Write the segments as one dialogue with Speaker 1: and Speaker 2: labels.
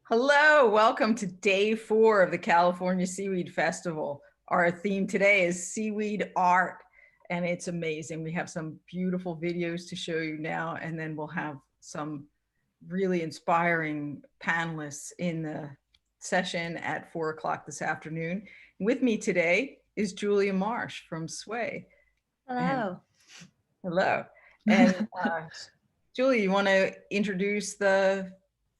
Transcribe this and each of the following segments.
Speaker 1: Hello, welcome to day 4 of the California Seaweed Festival. Our theme today is seaweed art, and it's amazing. We have some beautiful videos to show you now, and then we'll have some really inspiring panelists in the session at 4 o'clock this afternoon. With me today is Julia Marsh from Sway.
Speaker 2: Hello.
Speaker 1: Hello. And Julia, you want to introduce the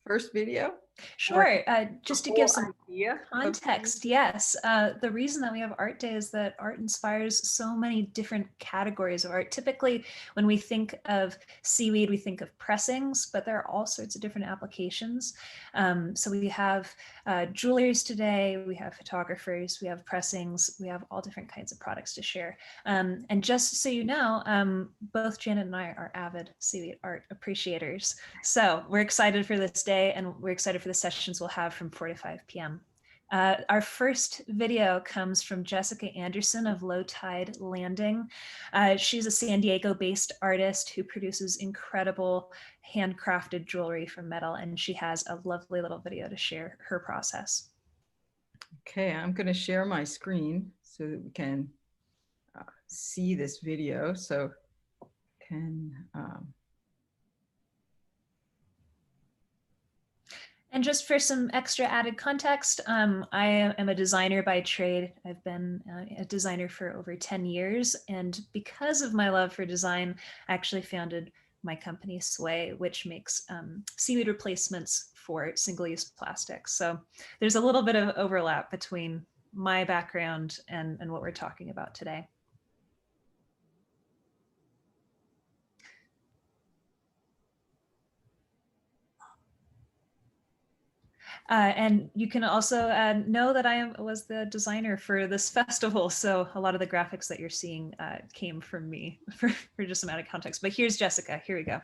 Speaker 1: first video?
Speaker 2: Sure. Just to give some
Speaker 1: idea
Speaker 2: context, yes. The reason that we have Art Day is that art inspires so many different categories of art. Typically, when we think of seaweed, we think of pressings, but there are all sorts of different applications. So we have jewelers today, we have photographers, we have pressings, we have all different kinds of products to share. And just so you know, both Janet and I are avid seaweed art appreciators. So we're excited for this day, and we're excited for the sessions we'll have from 4 to 5 p.m. Our first video comes from Jessica Anderson of Low Tide Landing. She's a San Diego-based artist who produces incredible handcrafted jewelry from metal, and she has a lovely little video to share her process.
Speaker 1: Okay, I'm going to share my screen so that we can see this video. So can
Speaker 2: And just for some extra added context, I am a designer by trade. I've been a designer for over 10 years. And because of my love for design, I actually founded my company Sway, which makes seaweed replacements for single-use plastics. So there's a little bit of overlap between my background and what we're talking about today. And you can also know that I was the designer for this festival. So a lot of the graphics that you're seeing came from me for just some added context. But here's Jessica. Here we go.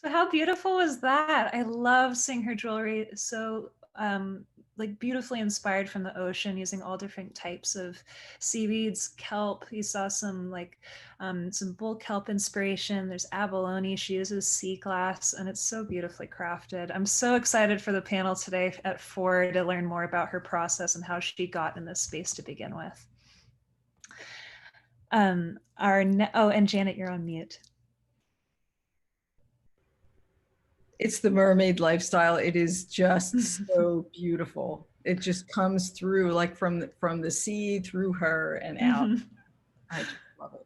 Speaker 2: So how beautiful was that? I love seeing her jewelry. So like beautifully inspired from the ocean, using all different types of seaweeds, kelp. You saw some bull kelp inspiration. There's abalone. She uses sea glass, and it's so beautifully crafted. I'm so excited for the panel today at 4 to learn more about her process and how she got in this space to begin with. Oh, and Janet, you're on mute.
Speaker 1: It's the mermaid lifestyle. It is just so beautiful. It just comes through like from the sea through her and out. I just love it.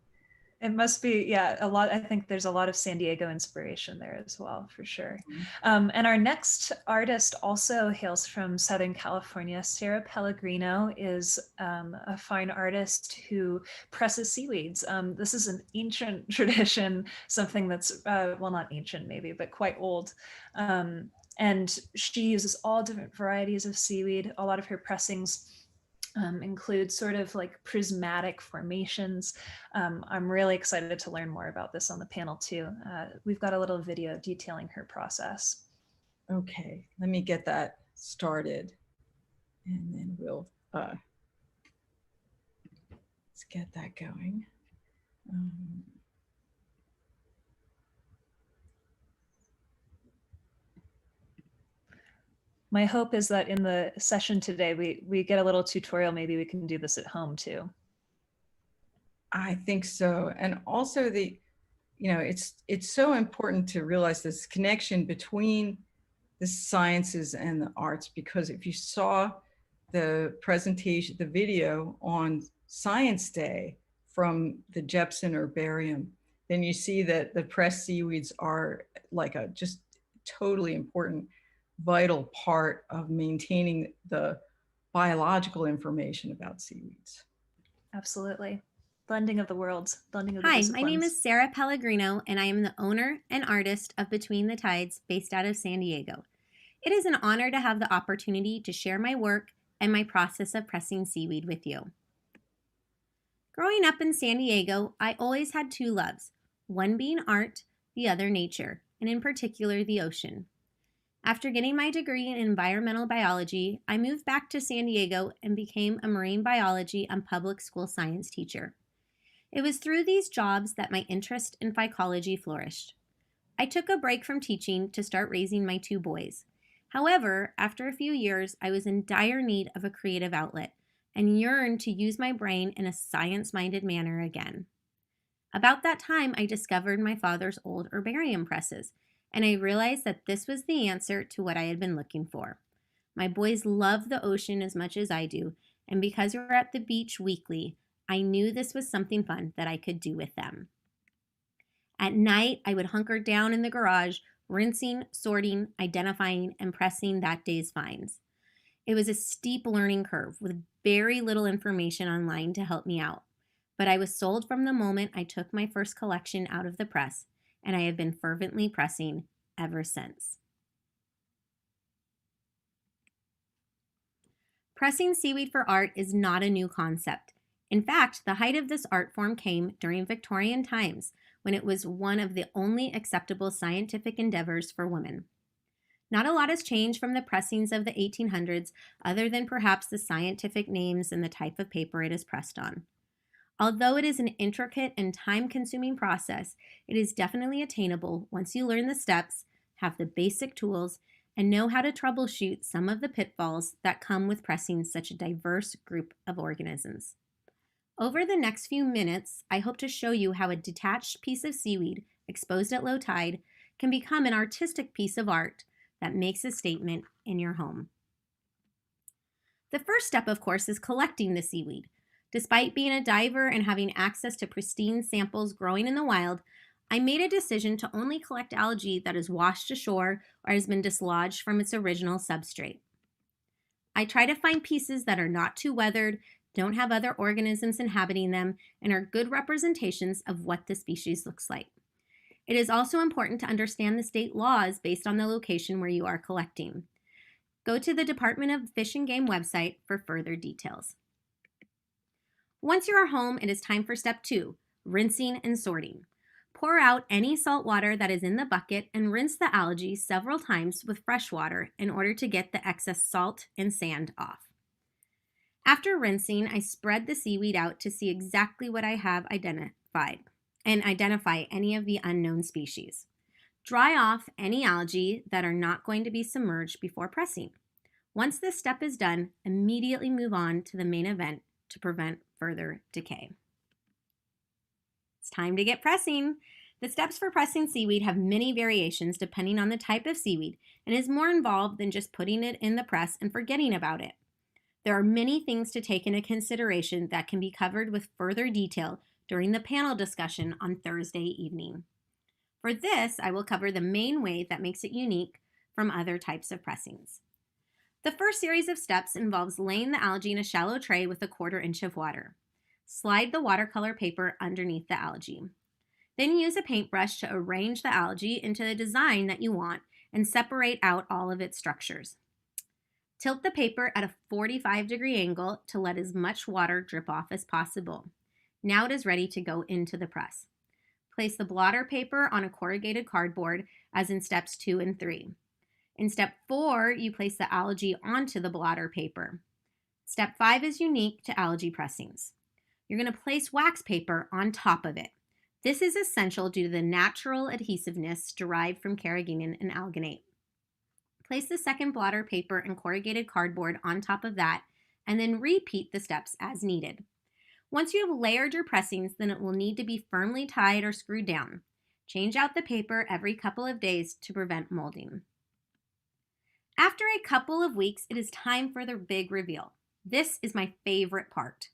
Speaker 2: It must be, yeah, a lot. I think there's a lot of San Diego inspiration there as well, for sure. And our next artist also hails from Southern California. Sarah Pellegrino is a fine artist who presses seaweeds. This is an ancient tradition, something that's, well, not ancient maybe, but quite old. And she uses all different varieties of seaweed. A lot of her pressings include sort of like prismatic formations. I'm really excited to learn more about this on the panel too. We've got a little video detailing her process.
Speaker 1: Okay, let me get that started and then we'll let's get that going.
Speaker 2: My hope is that in the session today, we get a little tutorial. Maybe we can do this at home too.
Speaker 1: I think so. And also it's so important to realize this connection between the sciences and the arts, because if you saw the presentation, the video on Science Day from the Jepson Herbarium, then you see that the pressed seaweeds are like a just totally important, vital part of maintaining the biological information about seaweeds.
Speaker 2: Absolutely. Blending of the worlds, blending of the
Speaker 3: Hi,
Speaker 2: disciplines.
Speaker 3: my name is Sarah Pellegrino, and I am the owner and artist of Between the Tides, based out of San Diego. It is an honor to have the opportunity to share my work and my process of pressing seaweed with you. Growing up in San Diego, I always had two loves, one being art, the other nature, and in particular the ocean. After getting my degree in environmental biology, I moved back to San Diego and became a marine biology and public school science teacher. It was through these jobs that my interest in phycology flourished. I took a break from teaching to start raising my two boys. However, after a few years, I was in dire need of a creative outlet and yearned to use my brain in a science-minded manner again. About that time, I discovered my father's old herbarium presses, and I realized that this was the answer to what I had been looking for. My boys love the ocean as much as I do, and because we're at the beach weekly, I knew this was something fun that I could do with them. At night, I would hunker down in the garage, rinsing, sorting, identifying, and pressing that day's finds. It was a steep learning curve with very little information online to help me out, but I was sold from the moment I took my first collection out of the press, and I have been fervently pressing ever since. Pressing seaweed for art is not a new concept. In fact, the height of this art form came during Victorian times, when it was one of the only acceptable scientific endeavors for women. Not a lot has changed from the pressings of the 1800s, other than perhaps the scientific names and the type of paper it is pressed on. Although it is an intricate and time-consuming process, it is definitely attainable once you learn the steps, have the basic tools, and know how to troubleshoot some of the pitfalls that come with pressing such a diverse group of organisms. Over the next few minutes, I hope to show you how a detached piece of seaweed exposed at low tide can become an artistic piece of art that makes a statement in your home. The first step, of course, is collecting the seaweed. Despite being a diver and having access to pristine samples growing in the wild, I made a decision to only collect algae that is washed ashore or has been dislodged from its original substrate. I try to find pieces that are not too weathered, don't have other organisms inhabiting them, and are good representations of what the species looks like. It is also important to understand the state laws based on the location where you are collecting. Go to the Department of Fish and Game website for further details. Once you are home, it is time for step 2, rinsing and sorting. Pour out any salt water that is in the bucket and rinse the algae several times with fresh water in order to get the excess salt and sand off. After rinsing, I spread the seaweed out to see exactly what I have identified and identify any of the unknown species. Dry off any algae that are not going to be submerged before pressing. Once this step is done, immediately move on to the main event to prevent further decay. It's time to get pressing. The steps for pressing seaweed have many variations depending on the type of seaweed and is more involved than just putting it in the press and forgetting about it. There are many things to take into consideration that can be covered with further detail during the panel discussion on Thursday evening. For this, I will cover the main way that makes it unique from other types of pressings. The first series of steps involves laying the algae in a shallow tray with 1/4 inch of water. Slide the watercolor paper underneath the algae. Then use a paintbrush to arrange the algae into the design that you want and separate out all of its structures. Tilt the paper at a 45-degree angle to let as much water drip off as possible. Now it is ready to go into the press. Place the blotter paper on a corrugated cardboard as in steps 2 and 3. In step 4, you place the algae onto the blotter paper. Step 5 is unique to algae pressings. You're going to place wax paper on top of it. This is essential due to the natural adhesiveness derived from carrageenan and alginate. Place the second blotter paper and corrugated cardboard on top of that, and then repeat the steps as needed. Once you have layered your pressings, then it will need to be firmly tied or screwed down. Change out the paper every couple of days to prevent molding. After a couple of weeks, it is time for the big reveal. This is my favorite part.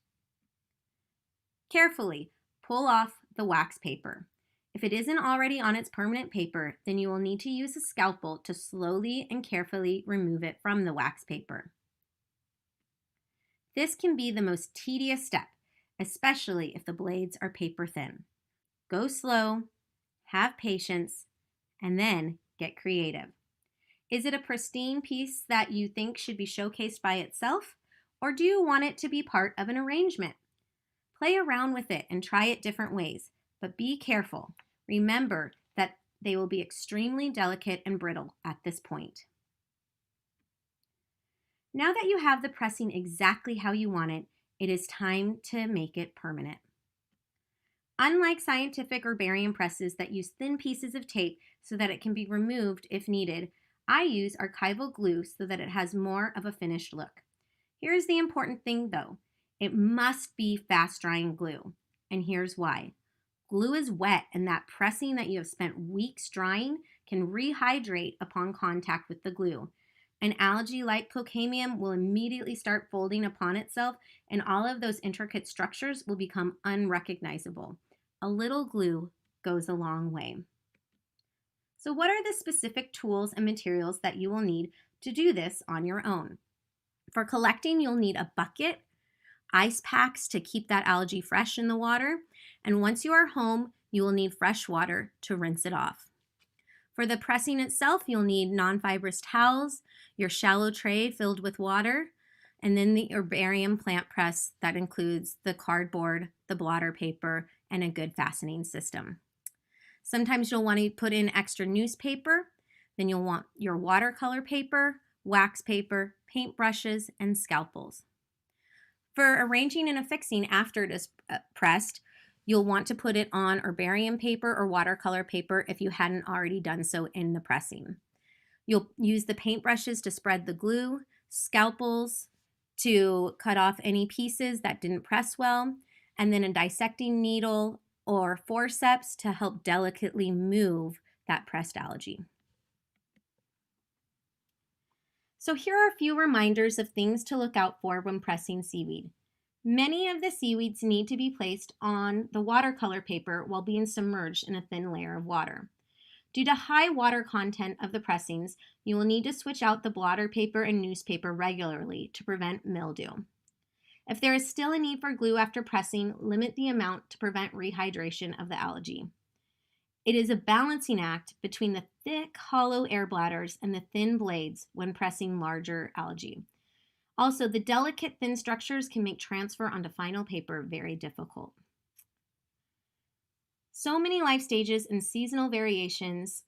Speaker 3: Carefully pull off the wax paper. If it isn't already on its permanent paper, then you will need to use a scalpel to slowly and carefully remove it from the wax paper. This can be the most tedious step, especially if the blades are paper thin. Go slow, have patience, and then get creative. Is it a pristine piece that you think should be showcased by itself, or do you want it to be part of an arrangement? Play around with it and try it different ways, but be careful. Remember that they will be extremely delicate and brittle at this point. Now that you have the pressing exactly how you want it, it is time to make it permanent. Unlike scientific or barium presses that use thin pieces of tape so that it can be removed if needed, I use archival glue so that it has more of a finished look. Here's the important thing though. It must be fast drying glue. And here's why. Glue is wet, and that pressing that you have spent weeks drying can rehydrate upon contact with the glue. An algae like Pocamium will immediately start folding upon itself, and all of those intricate structures will become unrecognizable. A little glue goes a long way. So what are the specific tools and materials that you will need to do this on your own? For collecting, you'll need a bucket, ice packs to keep that algae fresh in the water, and once you are home, you will need fresh water to rinse it off. For the pressing itself, you'll need non-fibrous towels, your shallow tray filled with water, and then the herbarium plant press that includes the cardboard, the blotter paper, and a good fastening system. Sometimes you'll want to put in extra newspaper, then you'll want your watercolor paper, wax paper, paintbrushes, and scalpels. For arranging and affixing after it is pressed, you'll want to put it on herbarium paper or watercolor paper if you hadn't already done so in the pressing. You'll use the paintbrushes to spread the glue, scalpels to cut off any pieces that didn't press well, and then a dissecting needle or forceps to help delicately move that pressed algae. So here are a few reminders of things to look out for when pressing seaweed. Many of the seaweeds need to be placed on the watercolor paper while being submerged in a thin layer of water. Due to high water content of the pressings, you will need to switch out the blotter paper and newspaper regularly to prevent mildew. If there is still a need for glue after pressing, limit the amount to prevent rehydration of the algae. It is a balancing act between the thick, hollow air bladders and the thin blades when pressing larger algae. Also, the delicate, thin structures can make transfer onto final paper very difficult. So many life stages and seasonal variations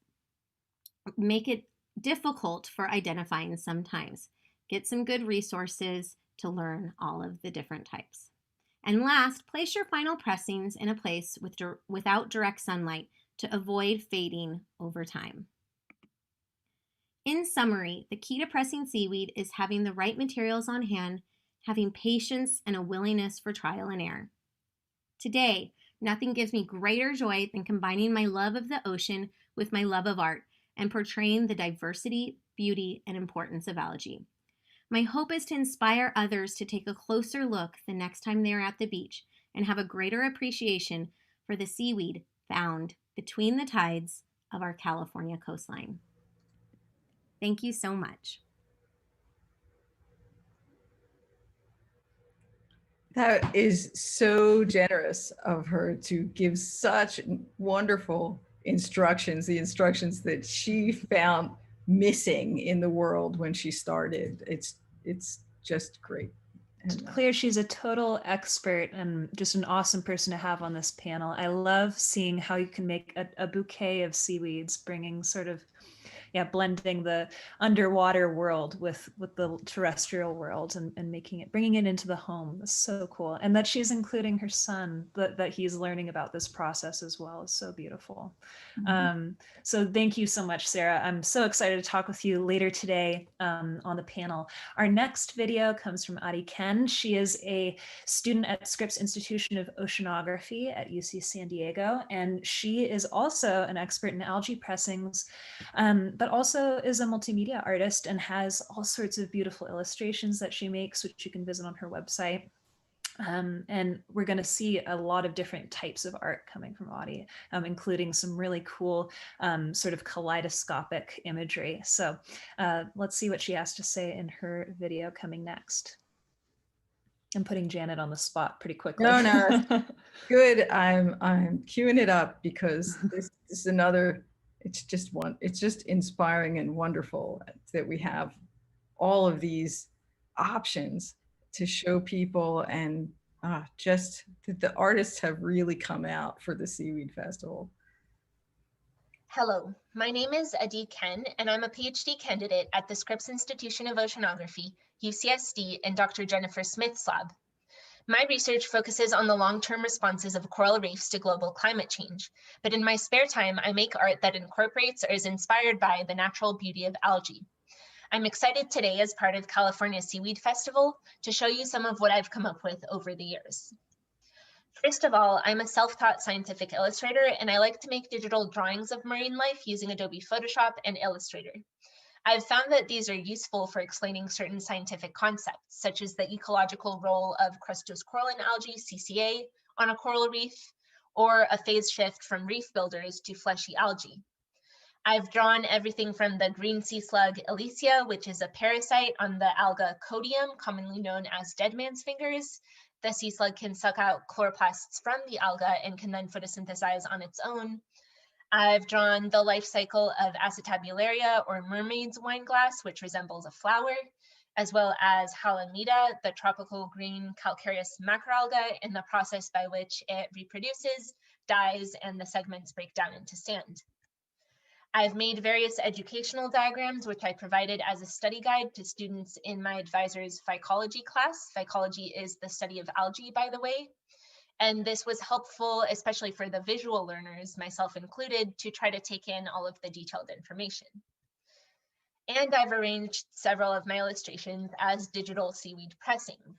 Speaker 3: make it difficult for identifying sometimes. Get some good resources to learn all of the different types. And last, place your final pressings in a place without direct sunlight to avoid fading over time. In summary, the key to pressing seaweed is having the right materials on hand, having patience and a willingness for trial and error. Today, nothing gives me greater joy than combining my love of the ocean with my love of art and portraying the diversity, beauty, and importance of algae. My hope is to inspire others to take a closer look the next time they are at the beach and have a greater appreciation for the seaweed found between the tides of our California coastline. Thank you so much.
Speaker 1: That is so generous of her to give such wonderful instructions, the instructions that she found missing in the world when she started. It's just great.
Speaker 2: It's clear she's a total expert and just an awesome person to have on this panel. I love seeing how you can make a bouquet of seaweeds, bringing sort of, blending the underwater world with the terrestrial world and bringing it into the home. It's so cool. And that she's including her son, that he's learning about this process as well is so beautiful. Mm-hmm. So thank you so much, Sarah. I'm so excited to talk with you later today on the panel. Our next video comes from Adi Ken. She is a student at Scripps Institution of Oceanography at UC San Diego, and she is also an expert in algae pressings, but also is a multimedia artist and has all sorts of beautiful illustrations that she makes, which you can visit on her website. And we're going to see a lot of different types of art coming from Adi, including some really cool sort of kaleidoscopic imagery. So let's see what she has to say in her video coming next. I'm putting Janet on the spot pretty quickly.
Speaker 1: No. Good. I'm queuing it up because this is another. It's just inspiring and wonderful that we have all of these options to show people, and just that the artists have really come out for the Seaweed Festival.
Speaker 4: Hello, my name is Adi Ken, and I'm a PhD candidate at the Scripps Institution of Oceanography, UCSD, and Dr. Jennifer Smith's lab. My research focuses on the long-term responses of coral reefs to global climate change, but in my spare time, I make art that incorporates or is inspired by the natural beauty of algae. I'm excited today as part of California Seaweed Festival to show you some of what I've come up with over the years. First of all, I'm a self-taught scientific illustrator, and I like to make digital drawings of marine life using Adobe Photoshop and Illustrator. I've found that these are useful for explaining certain scientific concepts, such as the ecological role of crustose coralline algae, CCA, on a coral reef, or a phase shift from reef builders to fleshy algae. I've drawn everything from the green sea slug Elysia, which is a parasite on the alga codium, commonly known as dead man's fingers. The sea slug can suck out chloroplasts from the alga and can then photosynthesize on its own. I've drawn the life cycle of Acetabularia, or mermaid's wineglass, which resembles a flower, as well as Halimeda, the tropical green calcareous macroalga, and the process by which it reproduces, dies, and the segments break down into sand. I've made various educational diagrams, which I provided as a study guide to students in my advisor's phycology class. Phycology is the study of algae, by the way. And this was helpful, especially for the visual learners, myself included, to try to take in all of the detailed information. And I've arranged several of my illustrations as digital seaweed pressings.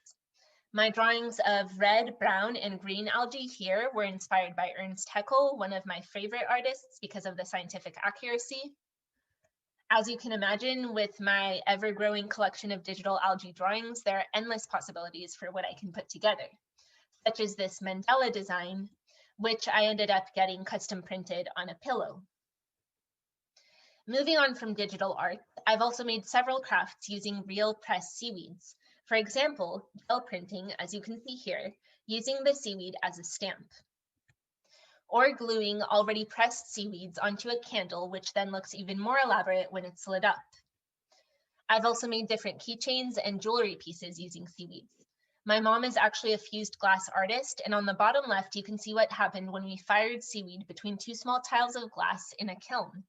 Speaker 4: My drawings of red, brown, and green algae here were inspired by Ernst Haeckel, one of my favorite artists because of the scientific accuracy. As you can imagine, with my ever-growing collection of digital algae drawings, there are endless possibilities for what I can put together, such as this mandala design, which I ended up getting custom printed on a pillow. Moving on from digital art, I've also made several crafts using real pressed seaweeds. For example, gel printing, as you can see here, using the seaweed as a stamp. Or gluing already pressed seaweeds onto a candle, which then looks even more elaborate when it's lit up. I've also made different keychains and jewelry pieces using seaweeds. My mom is actually a fused glass artist, and on the bottom left, you can see what happened when we fired seaweed between two small tiles of glass in a kiln.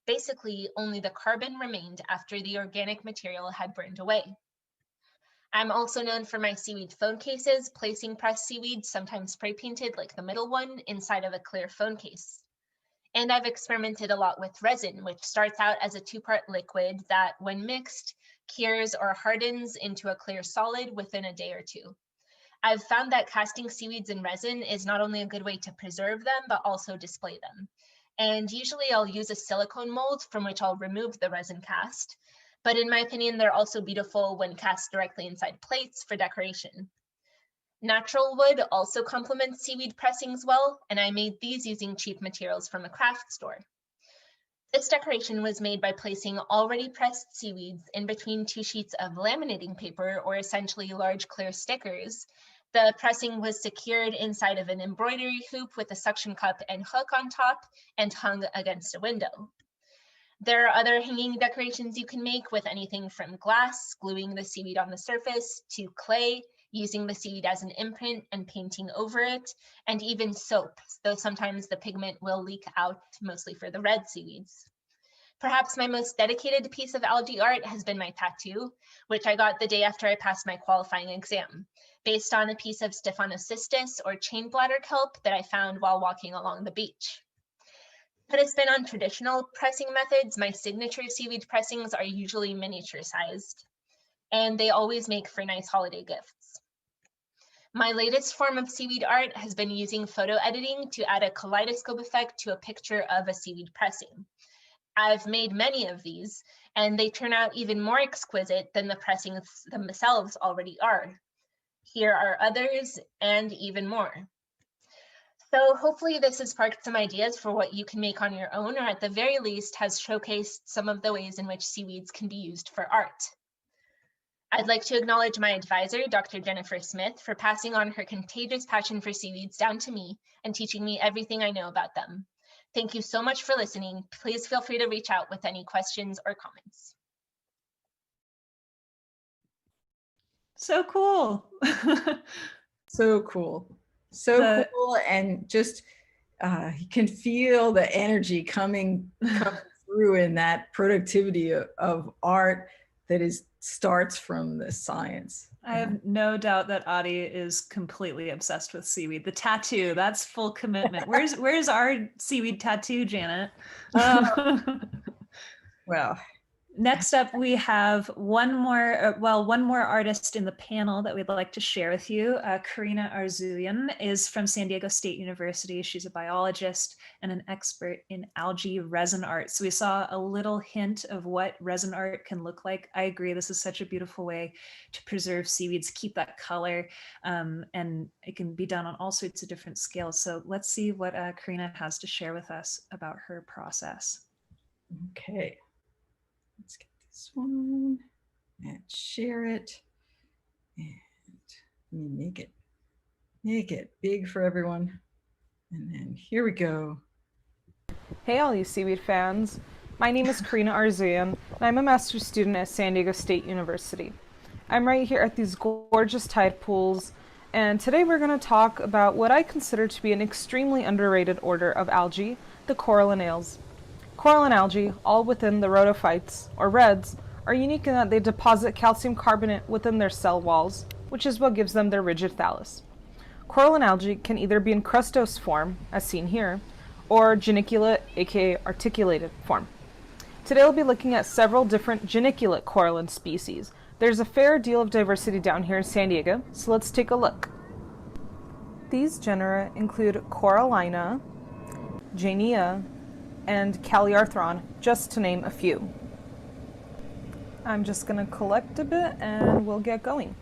Speaker 4: Basically, only the carbon remained after the organic material had burned away. I'm also known for my seaweed phone cases, placing pressed seaweed, sometimes spray painted like the middle one, inside of a clear phone case. And I've experimented a lot with resin, which starts out as a two-part liquid that, when mixed, cures or hardens into a clear solid within a day or two. I've found that casting seaweeds in resin is not only a good way to preserve them, but also display them. And usually I'll use a silicone mold from which I'll remove the resin cast. But in my opinion, they're also beautiful when cast directly inside plates for decoration. Natural wood also complements seaweed pressings well, and I made these using cheap materials from a craft store. This decoration was made by placing already pressed seaweeds in between two sheets of laminating paper, or essentially large clear stickers. The pressing was secured inside of an embroidery hoop with a suction cup and hook on top and hung against a window. There are other hanging decorations you can make with anything from glass, gluing the seaweed on the surface, to clay, using the seaweed as an imprint and painting over it, and even soap, though sometimes the pigment will leak out, mostly for the red seaweeds. Perhaps my most dedicated piece of algae art has been my tattoo, which I got the day after I passed my qualifying exam, based on a piece of Stephanocystis or chain bladder kelp that I found while walking along the beach. Put a spin on traditional pressing methods, my signature seaweed pressings are usually miniature sized, and they always make for nice holiday gifts. My latest form of seaweed art has been using photo editing to add a kaleidoscope effect to a picture of a seaweed pressing. I've made many of these, and they turn out even more exquisite than the pressings themselves already are. Here are others, and even more. So hopefully this has sparked some ideas for what you can make on your own, or at the very least has showcased some of the ways in which seaweeds can be used for art. I'd like to acknowledge my advisor, Dr. Jennifer Smith, for passing on her contagious passion for seaweeds down to me and teaching me everything I know about them. Thank you so much for listening. Please feel free to reach out with any questions or comments.
Speaker 2: So cool.
Speaker 1: So cool. So cool. And just you can feel the energy coming through in that productivity of art that starts from the science.
Speaker 2: I have no doubt that Adi is completely obsessed with seaweed. The tattoo, that's full commitment. Where's our seaweed tattoo, Janet?
Speaker 1: Well,
Speaker 2: next up, we have one more artist in the panel that we'd like to share with you. Karina Arzuyan is from San Diego State University. She's a biologist and an expert in algae resin art. So we saw a little hint of what resin art can look like. I agree, this is such a beautiful way to preserve seaweeds, keep that color, and it can be done on all sorts of different scales. So let's see what Karina has to share with us about her process.
Speaker 1: Okay. Let's get this one and share it, and let me make it big for everyone. And then here we go.
Speaker 5: Hey all you seaweed fans, my name is Karina Arzuyan, and I'm a master's student at San Diego State University. I'm right here at these gorgeous tide pools, and today we're going to talk about what I consider to be an extremely underrated order of algae, the corallinales. Coral and algae, all within the rhodophytes, or reds, are unique in that they deposit calcium carbonate within their cell walls, which is what gives them their rigid thallus. Coral and algae can either be in crustose form, as seen here, or geniculate, aka articulated form. Today we'll be looking at several different geniculate corallin species. There's a fair deal of diversity down here in San Diego, so let's take a look. These genera include Corallina, Janea, and Calliarthron, just to name a few. I'm just going to collect a bit and we'll get going.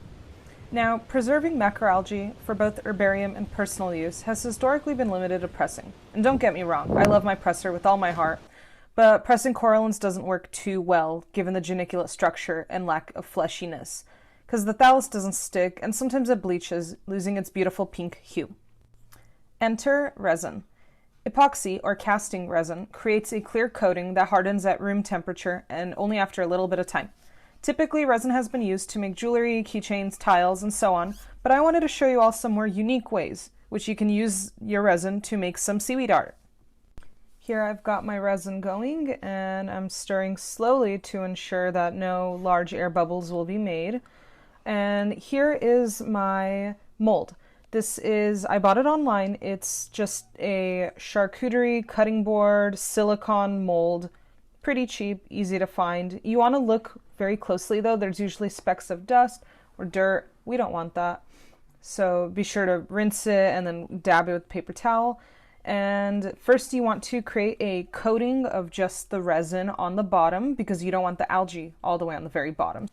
Speaker 5: Now, preserving macroalgae for both herbarium and personal use has historically been limited to pressing. And don't get me wrong, I love my presser with all my heart, but pressing corallins doesn't work too well given the geniculate structure and lack of fleshiness, because the thallus doesn't stick and sometimes it bleaches, losing its beautiful pink hue. Enter resin. Epoxy, or casting resin, creates a clear coating that hardens at room temperature and only after a little bit of time. Typically, resin has been used to make jewelry, keychains, tiles, and so on, but I wanted to show you all some more unique ways which you can use your resin to make some seaweed art. Here I've got my resin going, and I'm stirring slowly to ensure that no large air bubbles will be made. And here is my mold. This is, I bought it online. It's just a charcuterie cutting board silicone mold. Pretty cheap, easy to find. You want to look very closely though. There's usually specks of dust or dirt. We don't want that. So be sure to rinse it and then dab it with a paper towel. And first you want to create a coating of just the resin on the bottom because you don't want the algae all the way on the very bottom.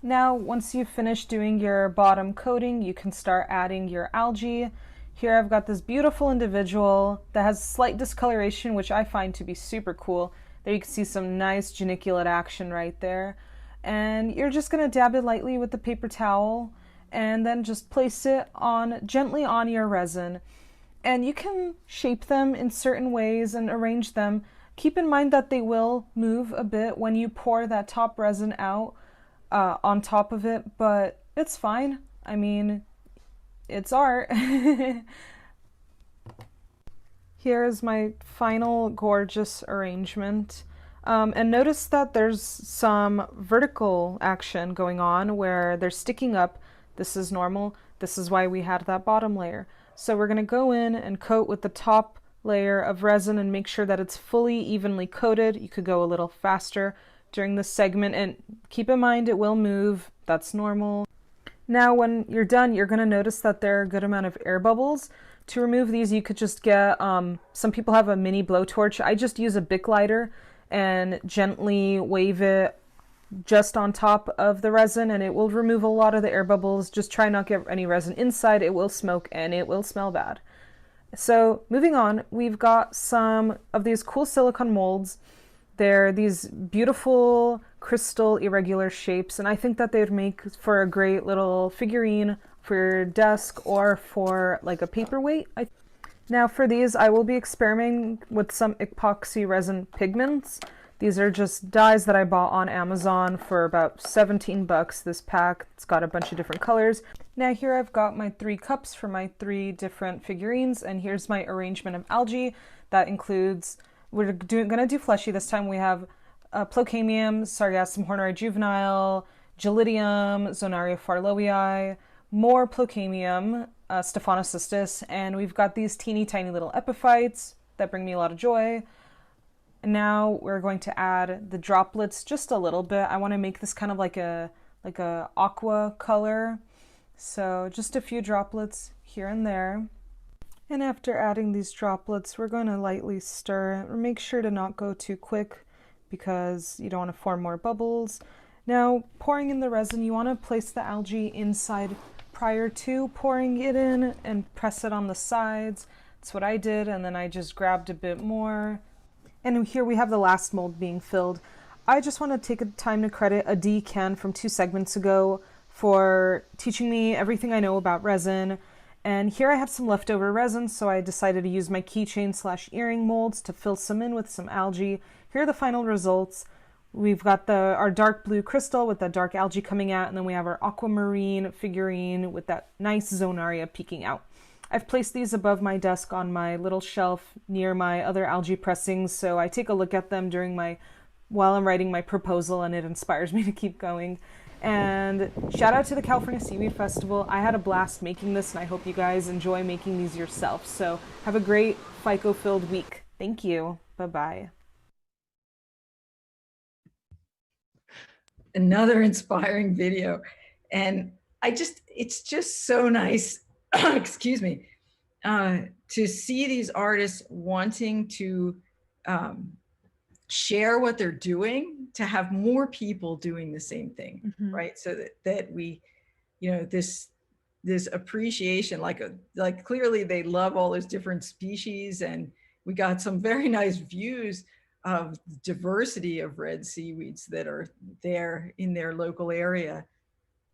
Speaker 5: Now, once you've finished doing your bottom coating, you can start adding your algae. Here I've got this beautiful individual that has slight discoloration, which I find to be super cool. There you can see some nice geniculate action right there. And you're just going to dab it lightly with the paper towel and then just place it on gently on your resin. And you can shape them in certain ways and arrange them. Keep in mind that they will move a bit when you pour that top resin out on top of it, but it's fine. I mean, it's art. Here's my final gorgeous arrangement. And notice that there's some vertical action going on where they're sticking up. This is normal. This is why we had that bottom layer. So we're going to go in and coat with the top layer of resin and make sure that it's fully evenly coated. You could go a little faster during this segment, and keep in mind it will move. That's normal. Now when you're done, you're going to notice that there are a good amount of air bubbles. To remove these, you could just get, some people have a mini blowtorch. I just use a Bic lighter and gently wave it just on top of the resin, and it will remove a lot of the air bubbles. Just try not to get any resin inside. It will smoke and it will smell bad. So moving on, we've got some of these cool silicone molds. They're these beautiful crystal irregular shapes, and I think that they'd make for a great little figurine for your desk or for like a paperweight. Now for these, I will be experimenting with some epoxy resin pigments. These are just dyes that I bought on Amazon for about 17 bucks this pack. It's got a bunch of different colors. Now here I've got my 3 cups for my 3 different figurines, and here's my arrangement of algae. That includes, we're gonna do fleshy this time. We have Plocamium, Sargassum horneri juvenile, Gelidium, Zonaria farlowii, more Plocamium, Stephanocystis, and we've got these teeny tiny little epiphytes that bring me a lot of joy. And now we're going to add the droplets just a little bit. I want to make this kind of like a aqua color. So just a few droplets here and there. And after adding these droplets, we're going to lightly stir. Make sure to not go too quick because you don't want to form more bubbles. Now, pouring in the resin, you want to place the algae inside prior to pouring it in and press it on the sides. That's what I did, and then I just grabbed a bit more. And here we have the last mold being filled. I just want to take a time to credit Adi Ken from 2 segments ago for teaching me everything I know about resin. And here I have some leftover resin, so I decided to use my keychain / earring molds to fill some in with some algae. Here are the final results. We've got our dark blue crystal with that dark algae coming out, and then we have our aquamarine figurine with that nice zonaria peeking out. I've placed these above my desk on my little shelf near my other algae pressings, so I take a look at them while I'm writing my proposal, and it inspires me to keep going. And shout out to the California Seaweed Festival. I had a blast making this, and I hope you guys enjoy making these yourself. So have a great FICO-filled week. Thank you. Bye-bye.
Speaker 1: Another inspiring video. And it's just so nice, excuse me, to see these artists wanting to share what they're doing, to have more people doing the same thing, right? So that we, this appreciation, like clearly they love all those different species, and we got some very nice views of the diversity of red seaweeds that are there in their local area,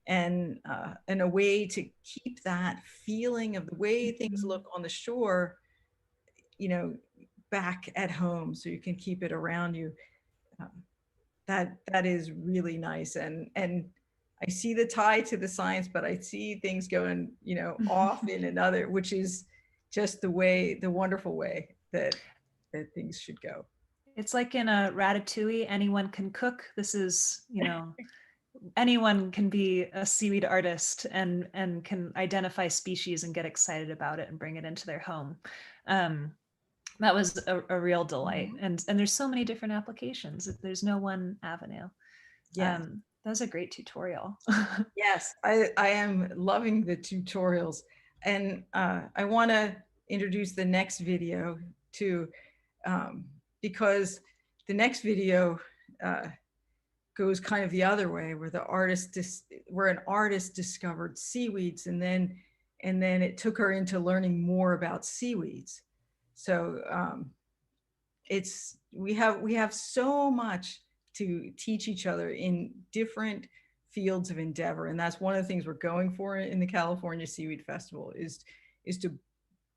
Speaker 1: and a way to keep that feeling of the way things look on the shore, back at home, so you can keep it around you. That is really nice, and I see the tie to the science, but I see things going, you know, off in another, which is just the wonderful way that things should go.
Speaker 2: It's like in a Ratatouille, anyone can cook. This is, you know, anyone can be a seaweed artist and can identify species and get excited about it and bring it into their home. That was a real delight. And there's so many different applications. There's no one avenue.
Speaker 1: Yeah.
Speaker 2: That was a great tutorial.
Speaker 1: Yes, I am loving the tutorials. And I want to introduce the next video too, because the next video goes kind of the other way, where an artist discovered seaweeds, and then it took her into learning more about seaweeds. So we have so much to teach each other in different fields of endeavor, and that's one of the things we're going for in the California Seaweed Festival is to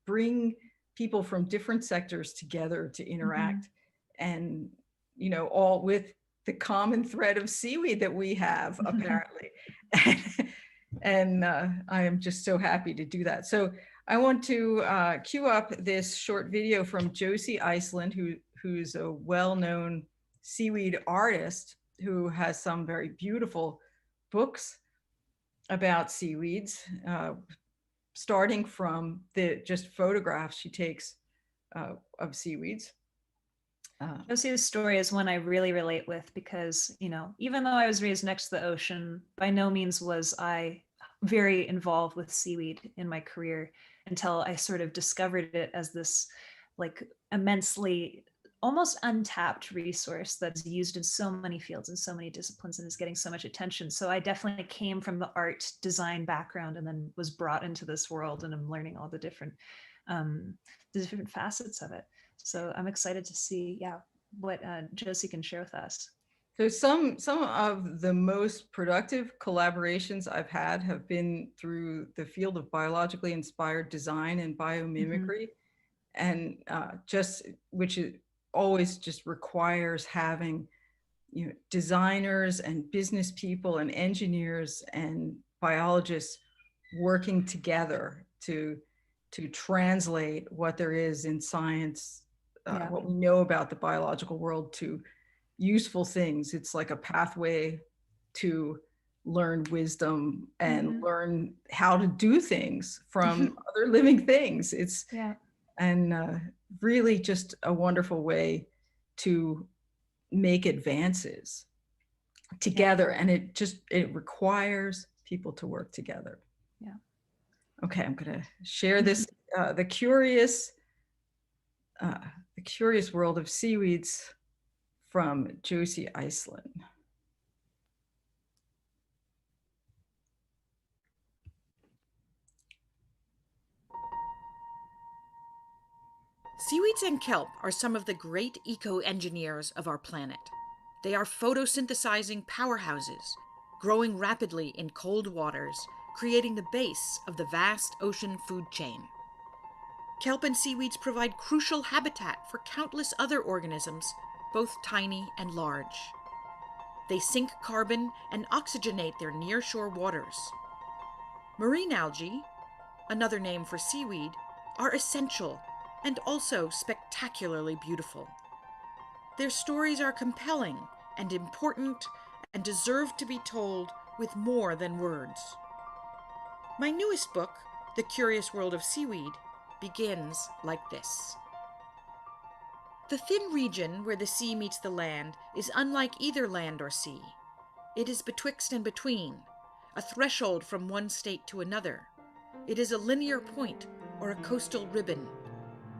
Speaker 1: bring people from different sectors together to interact, and you know, all with the common thread of seaweed that we have apparently. And I am just so happy to do that. So I want to cue up this short video from Josie Iceland, who's a well-known seaweed artist who has some very beautiful books about seaweeds, starting from the just photographs she takes of seaweeds.
Speaker 2: Josie's story is one I really relate with because, you know, even though I was raised next to the ocean, by no means was I very involved with seaweed in my career until I sort of discovered it as this like immensely almost untapped resource that's used in so many fields and so many disciplines and is getting so much attention. So I definitely came from the art design background and then was brought into this world, and I'm learning all the different facets of it. So I'm excited to see, what Josie can share with us.
Speaker 1: So some of the most productive collaborations I've had have been through the field of biologically inspired design and biomimicry, and which is always just requires having, you know, designers and business people and engineers and biologists working together to translate what there is in science, what we know about the biological world, to useful things. It's like a pathway to learn wisdom and learn how to do things from other living things. It's really just a wonderful way to make advances together, and it requires people to work together. Okay, I'm gonna share this the curious world of seaweeds from Josie Iceland.
Speaker 6: Seaweeds and kelp are some of the great eco-engineers of our planet. They are photosynthesizing powerhouses, growing rapidly in cold waters, creating the base of the vast ocean food chain. Kelp and seaweeds provide crucial habitat for countless other organisms, both tiny and large. They sink carbon and oxygenate their nearshore waters. Marine algae, another name for seaweed, are essential and also spectacularly beautiful. Their stories are compelling and important and deserve to be told with more than words. My newest book, The Curious World of Seaweed, begins like this. The thin region where the sea meets the land is unlike either land or sea. It is betwixt and between, a threshold from one state to another. It is a linear point or a coastal ribbon,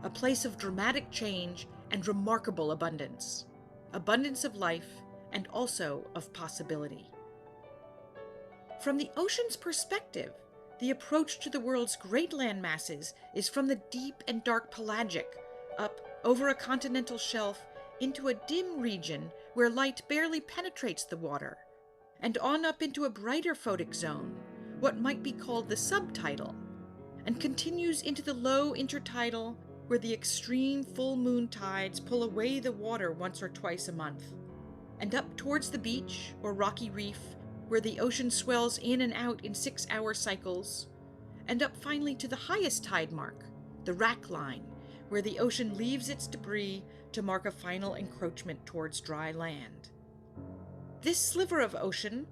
Speaker 6: a place of dramatic change and remarkable abundance of life and also of possibility. From the ocean's perspective, the approach to the world's great land masses is from the deep and dark pelagic, up over a continental shelf into a dim region where light barely penetrates the water, and on up into a brighter photic zone, what might be called the subtidal, and continues into the low intertidal, where the extreme full moon tides pull away the water once or twice a month, and up towards the beach or rocky reef, where the ocean swells in and out in 6-hour cycles, and up finally to the highest tide mark, the rack line, where the ocean leaves its debris to mark a final encroachment towards dry land. This sliver of ocean,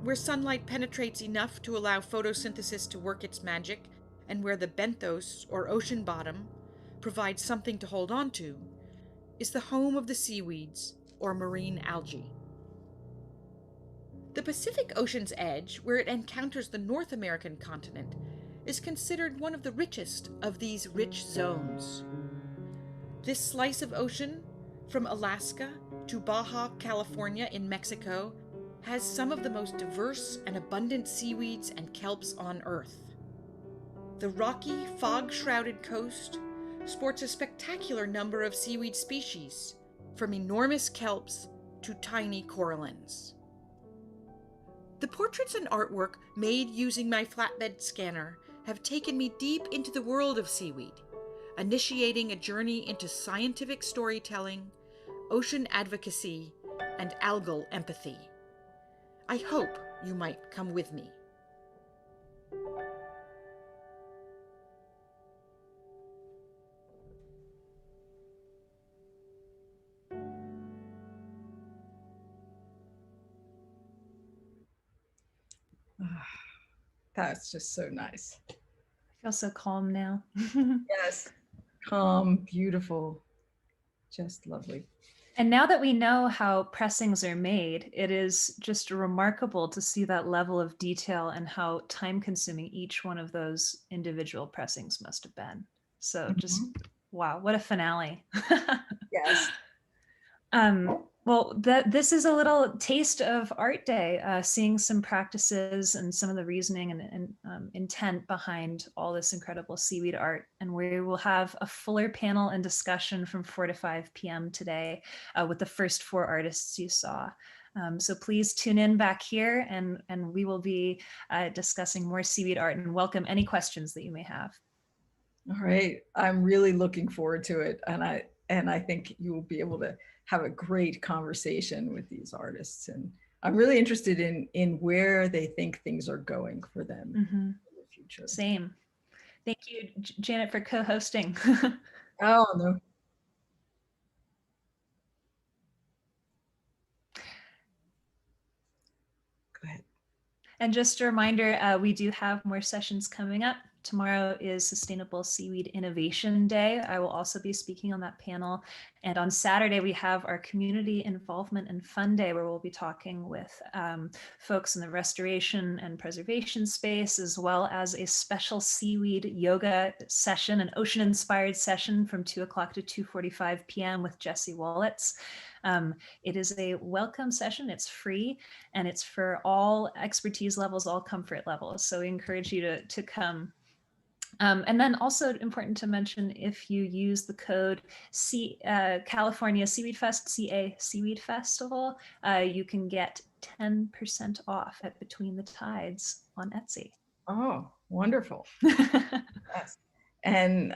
Speaker 6: where sunlight penetrates enough to allow photosynthesis to work its magic, and where the benthos, or ocean bottom, provides something to hold on to, is the home of the seaweeds, or marine algae. The Pacific Ocean's edge, where it encounters the North American continent, is considered one of the richest of these rich zones. This slice of ocean, from Alaska to Baja California in Mexico, has some of the most diverse and abundant seaweeds and kelps on Earth. The rocky, fog-shrouded coast sports a spectacular number of seaweed species, from enormous kelps to tiny corallines. The portraits and artwork made using my flatbed scanner have taken me deep into the world of seaweed, initiating a journey into scientific storytelling, ocean advocacy, and algal empathy. I hope you might come with me.
Speaker 1: That's just so nice.
Speaker 2: I feel so calm now.
Speaker 1: Yes. Calm, beautiful, just lovely.
Speaker 2: And now that we know how pressings are made, it is just remarkable to see that level of detail and how time-consuming each one of those individual pressings must have been. So just, wow, what a finale.
Speaker 1: Yes.
Speaker 2: Well, this is a little taste of Art Day, seeing some practices and some of the reasoning and intent behind all this incredible seaweed art. And we will have a fuller panel and discussion from 4 to 5 p.m. today with the first 4 artists you saw. So please tune in back here and we will be discussing more seaweed art, and welcome any questions that you may have.
Speaker 1: All right. I'm really looking forward to it. And I think you will be able to have a great conversation with these artists. And I'm really interested in where they think things are going for them in the future.
Speaker 2: Same. Thank you, Janet, for co-hosting.
Speaker 1: Oh, no. Go ahead.
Speaker 2: And just a reminder, we do have more sessions coming up. Tomorrow is Sustainable Seaweed Innovation Day. I will also be speaking on that panel. And on Saturday, we have our Community Involvement and Fun Day, where we'll be talking with folks in the restoration and preservation space, as well as a special seaweed yoga session, an ocean-inspired session from 2 o'clock to 2:45 p.m. with Jesse Wallets. It is a welcome session. It's free, and it's for all expertise levels, all comfort levels. So we encourage you to come. And then also important to mention, if you use the code California Seaweed Fest, CA Seaweed Festival, you can get 10% off at Between the Tides on Etsy.
Speaker 1: Oh, wonderful. Yes. And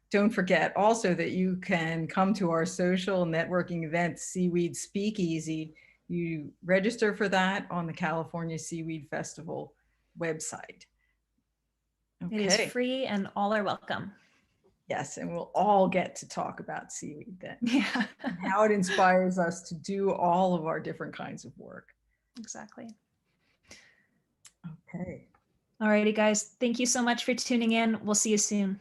Speaker 1: don't forget also that you can come to our social networking event, Seaweed Speakeasy. You register for that on the California Seaweed Festival website. Okay.
Speaker 2: It is free and all are welcome.
Speaker 1: Yes, and we'll all get to talk about seaweed then.
Speaker 2: Yeah.
Speaker 1: And how it inspires us to do all of our different kinds of work.
Speaker 2: Exactly.
Speaker 1: Okay.
Speaker 2: All righty, guys. Thank you so much for tuning in. We'll see you soon.